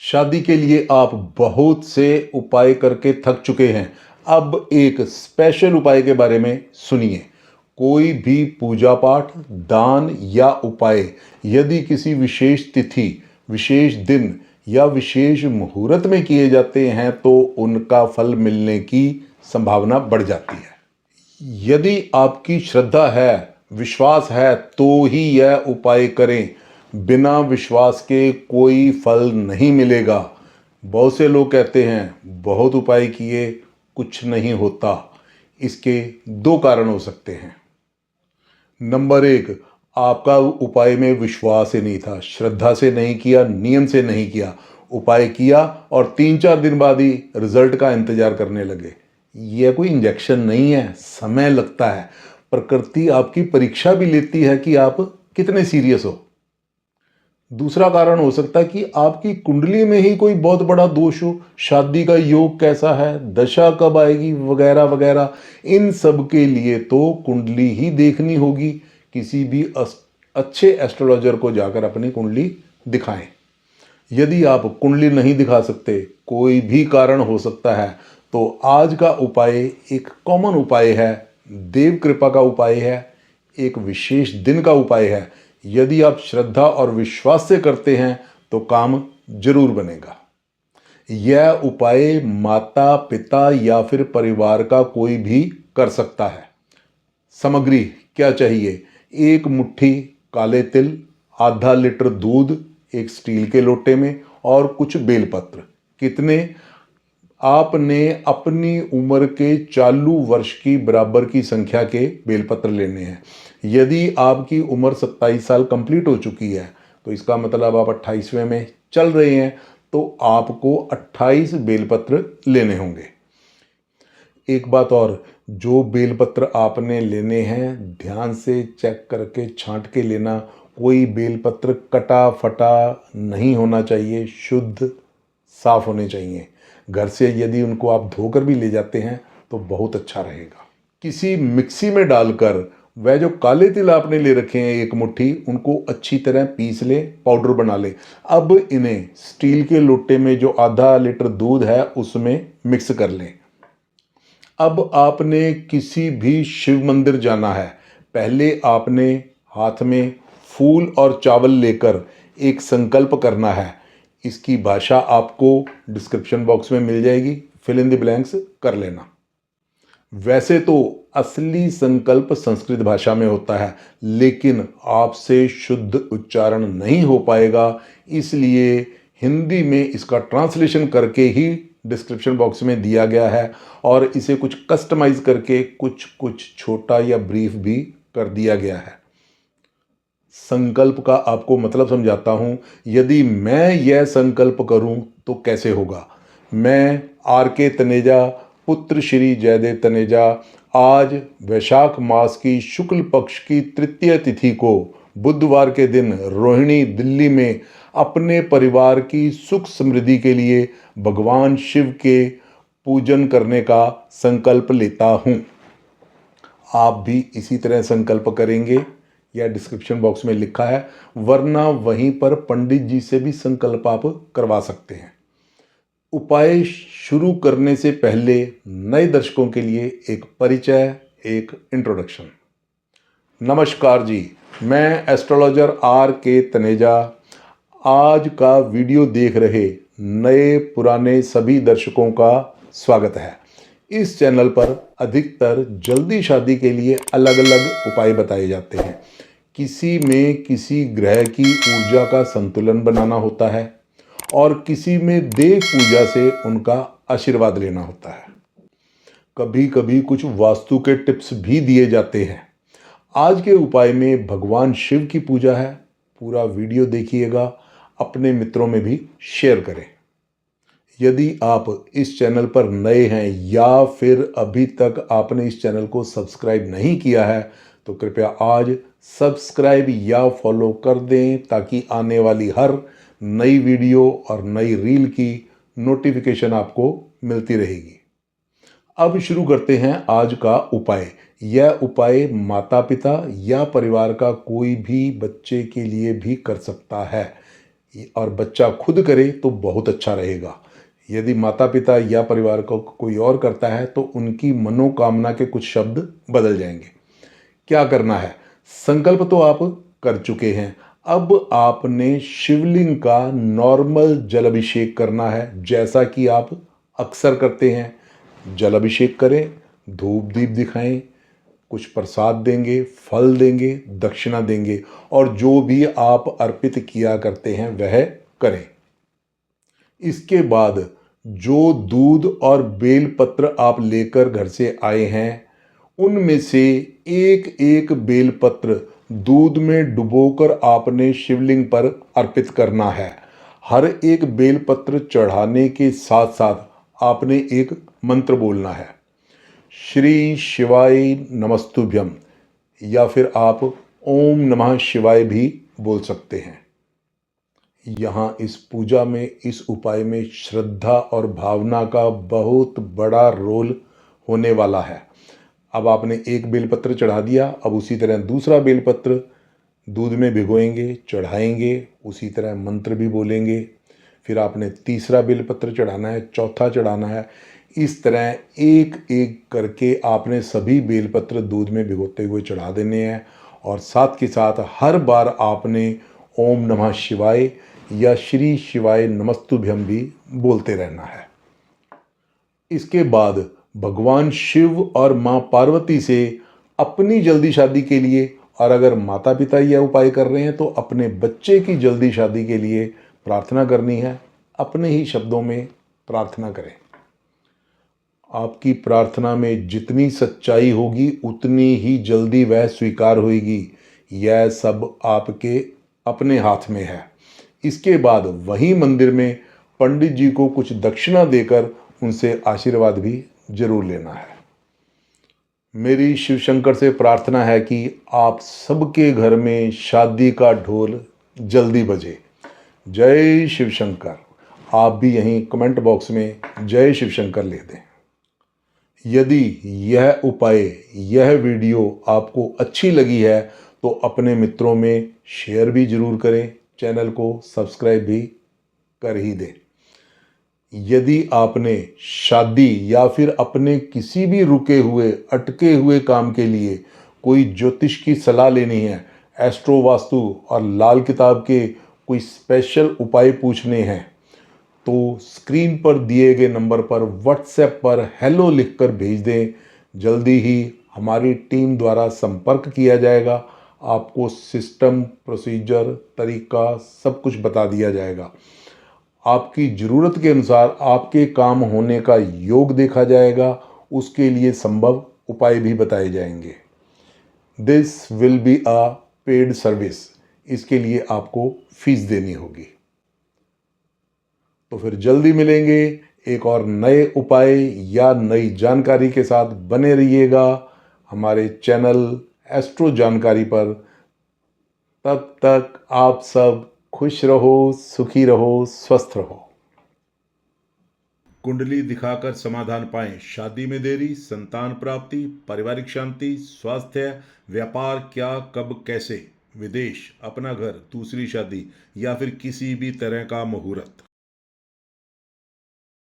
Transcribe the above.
शादी के लिए आप बहुत से उपाय करके थक चुके हैं। अब एक स्पेशल उपाय के बारे में सुनिए। कोई भी पूजा पाठ, दान या उपाय यदि किसी विशेष तिथि, विशेष दिन या विशेष मुहूर्त में किए जाते हैं तो उनका फल मिलने की संभावना बढ़ जाती है। यदि आपकी श्रद्धा है, विश्वास है तो ही यह उपाय करें। बिना विश्वास के कोई फल नहीं मिलेगा। बहुत से लोग कहते हैं बहुत उपाय किए, कुछ नहीं होता। इसके दो कारण हो सकते हैं। नंबर एक, आपका उपाय में विश्वास ही नहीं था, श्रद्धा से नहीं किया, नियम से नहीं किया। उपाय किया और 3-4 दिन बाद ही रिजल्ट का इंतजार करने लगे। यह कोई इंजेक्शन नहीं है, समय लगता है। प्रकृति आपकी परीक्षा भी लेती है कि आप कितने सीरियस हो। दूसरा कारण हो सकता है कि आपकी कुंडली में ही कोई बहुत बड़ा दोष हो, शादी का योग कैसा है, दशा कब आएगी, वगैरह वगैरह। इन सब के लिए तो कुंडली ही देखनी होगी। किसी भी अच्छे एस्ट्रोलॉजर को जाकर अपनी कुंडली दिखाएं। यदि आप कुंडली नहीं दिखा सकते, कोई भी कारण हो सकता है, तो आज का उपाय एक कॉमन उपाय है, देव कृपा का उपाय है, एक विशेष दिन का उपाय है। यदि आप श्रद्धा और विश्वास से करते हैं तो काम जरूर बनेगा। यह उपाय माता, पिता या फिर परिवार का कोई भी कर सकता है। सामग्री क्या चाहिए? 1 मुट्ठी काले तिल, आधा लीटर दूध एक स्टील के लोटे में और कुछ बेलपत्र। कितने? आपने अपनी उम्र के चालू वर्ष की बराबर की संख्या के बेलपत्र लेने हैं। यदि आपकी उम्र 27 साल कंप्लीट हो चुकी है तो इसका मतलब आप 28वें में चल रहे हैं, तो आपको 28 बेलपत्र लेने होंगे। एक बात और, जो बेलपत्र आपने लेने हैं ध्यान से चेक करके छांट के लेना। कोई बेलपत्र कटा फटा नहीं होना चाहिए, शुद्ध साफ होने चाहिए। घर से यदि उनको आप धोकर भी ले जाते हैं तो बहुत अच्छा रहेगा। किसी मिक्सी में डालकर वह जो काले तिल आपने ले रखे हैं 1 मुट्ठी, उनको अच्छी तरह पीस लें, पाउडर बना लें। अब इन्हें स्टील के लोटे में जो आधा लीटर दूध है उसमें मिक्स कर लें। अब आपने किसी भी शिव मंदिर जाना है। पहले आपने हाथ में फूल और चावल लेकर एक संकल्प करना है। इसकी भाषा आपको डिस्क्रिप्शन बॉक्स में मिल जाएगी, फिल इन द ब्लैंक्स कर लेना। वैसे तो असली संकल्प संस्कृत भाषा में होता है, लेकिन आपसे शुद्ध उच्चारण नहीं हो पाएगा, इसलिए हिंदी में इसका ट्रांसलेशन करके ही डिस्क्रिप्शन बॉक्स में दिया गया है और इसे कुछ कस्टमाइज करके कुछ छोटा या ब्रीफ भी कर दिया गया है। संकल्प का आपको मतलब समझाता हूं। यदि मैं यह संकल्प करूं तो कैसे होगा। मैं R.K. तनेजा, पुत्र श्री जयदेव तनेजा, आज वैशाख मास की शुक्ल पक्ष की तृतीय तिथि को बुधवार के दिन रोहिणी, दिल्ली में अपने परिवार की सुख समृद्धि के लिए भगवान शिव के पूजन करने का संकल्प लेता हूं। आप भी इसी तरह संकल्प करेंगे, या डिस्क्रिप्शन बॉक्स में लिखा है, वरना वहीं पर पंडित जी से भी संकल्प आप करवा सकते हैं। उपाय शुरू करने से पहले नए दर्शकों के लिए एक परिचय, एक इंट्रोडक्शन। नमस्कार जी, मैं एस्ट्रोलॉजर R.K. तनेजा। आज का वीडियो देख रहे नए पुराने सभी दर्शकों का स्वागत है। इस चैनल पर अधिकतर जल्दी शादी के लिए अलग अलग उपाय बताए जाते हैं। किसी में किसी ग्रह की ऊर्जा का संतुलन बनाना होता है और किसी में देव पूजा से उनका आशीर्वाद लेना होता है। कभी कभी कुछ वास्तु के टिप्स भी दिए जाते हैं। आज के उपाय में भगवान शिव की पूजा है। पूरा वीडियो देखिएगा, अपने मित्रों में भी शेयर करें। यदि आप इस चैनल पर नए हैं या फिर अभी तक आपने इस चैनल को सब्सक्राइब नहीं किया है तो कृपया आज सब्सक्राइब या फॉलो कर दें, ताकि आने वाली हर नई वीडियो और नई रील की नोटिफिकेशन आपको मिलती रहेगी। अब शुरू करते हैं आज का उपाय। यह उपाय माता पिता या परिवार का कोई भी बच्चे के लिए भी कर सकता है। और बच्चा खुद करे तो बहुत अच्छा रहेगा। यदि माता पिता या परिवार को कोई और करता है तो उनकी मनोकामना के कुछ शब्द बदल जाएंगे। क्या करना है? संकल्प तो आप कर चुके हैं। अब आपने शिवलिंग का नॉर्मल जल अभिषेक करना है, जैसा कि आप अक्सर करते हैं। जल अभिषेक करें, धूप दीप दिखाएं, कुछ प्रसाद देंगे, फल देंगे, दक्षिणा देंगे और जो भी आप अर्पित किया करते हैं वह करें। इसके बाद जो दूध और बेल पत्र आप लेकर घर से आए हैं उनमें से एक एक बेल पत्र दूध में डुबोकर आपने शिवलिंग पर अर्पित करना है। हर एक बेल पत्र चढ़ाने के साथ साथ आपने एक मंत्र बोलना है, श्री शिवाय नमस्तुभ्यम, या फिर आप ओम नमः शिवाय भी बोल सकते हैं। यहाँ इस पूजा में, इस उपाय में श्रद्धा और भावना का बहुत बड़ा रोल होने वाला है। अब आपने एक बेलपत्र चढ़ा दिया, अब उसी तरह दूसरा बेलपत्र दूध में भिगोएंगे, चढ़ाएंगे, उसी तरह मंत्र भी बोलेंगे। फिर आपने तीसरा बेलपत्र चढ़ाना है, चौथा चढ़ाना है। इस तरह एक एक करके आपने सभी बेलपत्र दूध में भिगोते हुए चढ़ा देने हैं और साथ के साथ हर बार आपने ओम नमः शिवाय या श्री शिवाय नमस्तुभ्यम भी बोलते रहना है। इसके बाद भगवान शिव और माँ पार्वती से अपनी जल्दी शादी के लिए, और अगर माता पिता यह उपाय कर रहे हैं तो अपने बच्चे की जल्दी शादी के लिए प्रार्थना करनी है। अपने ही शब्दों में प्रार्थना करें। आपकी प्रार्थना में जितनी सच्चाई होगी उतनी ही जल्दी वह स्वीकार होगी। यह सब आपके अपने हाथ में है। इसके बाद वही मंदिर में पंडित जी को कुछ दक्षिणा देकर उनसे आशीर्वाद भी जरूर लेना है। मेरी शिव शंकर से प्रार्थना है कि आप सबके घर में शादी का ढोल जल्दी बजे। जय शिव शंकर। आप भी यहीं कमेंट बॉक्स में जय शिव शंकर लिख दें। यदि यह उपाय, यह वीडियो आपको अच्छी लगी है तो अपने मित्रों में शेयर भी जरूर करें, चैनल को सब्सक्राइब भी कर ही दें। यदि आपने शादी या फिर अपने किसी भी रुके हुए, अटके हुए काम के लिए कोई ज्योतिष की सलाह लेनी है, एस्ट्रो वास्तु और लाल किताब के कोई स्पेशल उपाय पूछने हैं, तो स्क्रीन पर दिए गए नंबर पर व्हाट्सएप पर हेलो लिखकर भेज दें। जल्दी ही हमारी टीम द्वारा संपर्क किया जाएगा। आपको सिस्टम, प्रोसीजर, तरीका सब कुछ बता दिया जाएगा। आपकी ज़रूरत के अनुसार आपके काम होने का योग देखा जाएगा, उसके लिए संभव उपाय भी बताए जाएंगे। This will be a paid service. इसके लिए आपको फीस देनी होगी। तो फिर जल्दी मिलेंगे एक और नए उपाय या नई जानकारी के साथ। बने रहिएगा हमारे चैनल एस्ट्रो जानकारी पर। तब तक आप सब खुश रहो, सुखी रहो, स्वस्थ रहो। कुंडली दिखाकर समाधान पाएं। शादी में देरी, संतान प्राप्ति, पारिवारिक शांति, स्वास्थ्य, व्यापार, क्या, कब, कैसे, विदेश, अपना घर, दूसरी शादी या फिर किसी भी तरह का मुहूर्त।